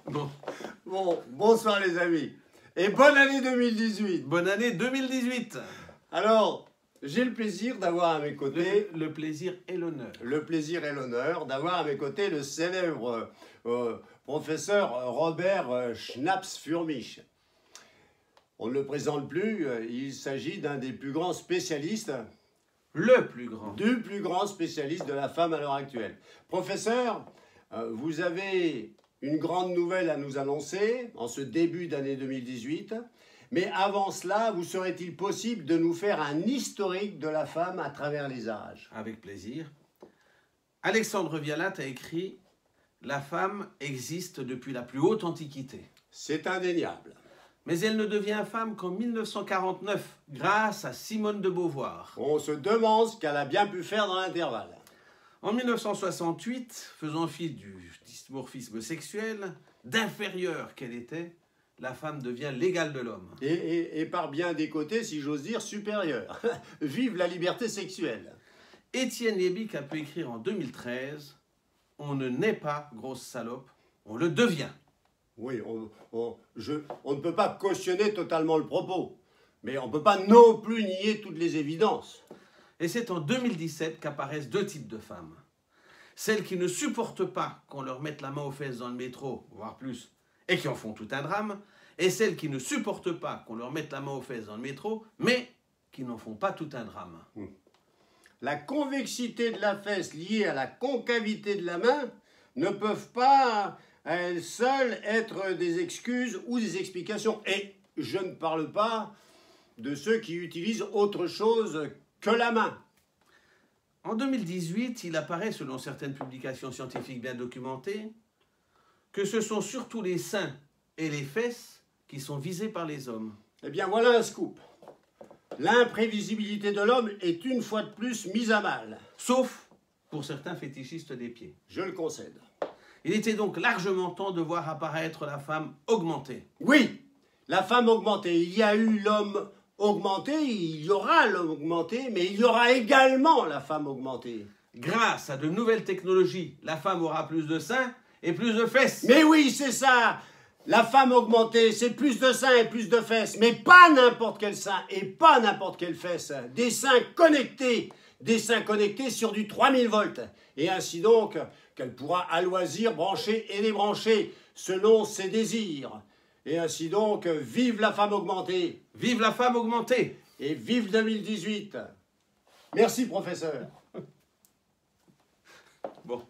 Bon. Bon, bonsoir les amis. Et bonne année 2018. Bonne année 2018. Alors, j'ai le plaisir d'avoir à mes côtés... Le plaisir et l'honneur. Le plaisir et l'honneur d'avoir à mes côtés le célèbre professeur Robert Schnaps-Furmich. On ne le présente plus, il s'agit d'un des plus grands spécialistes... Le plus grand. Du plus grand spécialiste de la femme à l'heure actuelle. Professeur, vous avez une grande nouvelle à nous annoncer en ce début d'année 2018. Mais avant cela, vous serait-il possible de nous faire un historique de la femme à travers les âges? Avec plaisir. Alexandre Vialat a écrit « La femme existe depuis la plus haute antiquité ». C'est indéniable. Mais elle ne devient femme qu'en 1949, grâce à Simone de Beauvoir. On se demande ce qu'elle a bien pu faire dans l'intervalle. En 1968, faisant fi du dysmorphisme sexuel, d'inférieure qu'elle était, la femme devient l'égale de l'homme. Et par bien des côtés, si j'ose dire, supérieur. Vive la liberté sexuelle. Étienne Liebig a pu écrire en 2013 « On ne naît pas grosse salope, on le devient ». Oui, on ne peut pas cautionner totalement le propos, mais on ne peut pas non plus nier toutes les évidences. Et c'est en 2017 qu'apparaissent deux types de femmes. Celles qui ne supportent pas qu'on leur mette la main aux fesses dans le métro, voire plus, et qui en font tout un drame, et celles qui ne supportent pas qu'on leur mette la main aux fesses dans le métro, mais qui n'en font pas tout un drame. La convexité de la fesse liée à la concavité de la main ne peuvent pas à elles seules être des excuses ou des explications. Et je ne parle pas de ceux qui utilisent autre chose que la main. En 2018, il apparaît, selon certaines publications scientifiques bien documentées, que ce sont surtout les seins et les fesses qui sont visés par les hommes. Eh bien, voilà un scoop. L'imprévisibilité de l'homme est une fois de plus mise à mal. Sauf pour certains fétichistes des pieds. Je le concède. Il était donc largement temps de voir apparaître la femme augmentée. Oui, la femme augmentée. Il y a eu l'homme augmenté, il y aura l'homme augmenté, mais il y aura également la femme augmentée. Grâce à de nouvelles technologies, la femme aura plus de seins et plus de fesses. Mais oui, c'est ça. La femme augmentée, c'est plus de seins et plus de fesses, mais pas n'importe quel sein et pas n'importe quelle fesse. Des seins connectés sur du 3000 volts. Et ainsi donc, qu'elle pourra à loisir brancher et débrancher selon ses désirs. Et ainsi donc, vive la femme augmentée. Vive la femme augmentée. Et vive 2018. Merci, professeur. Bon.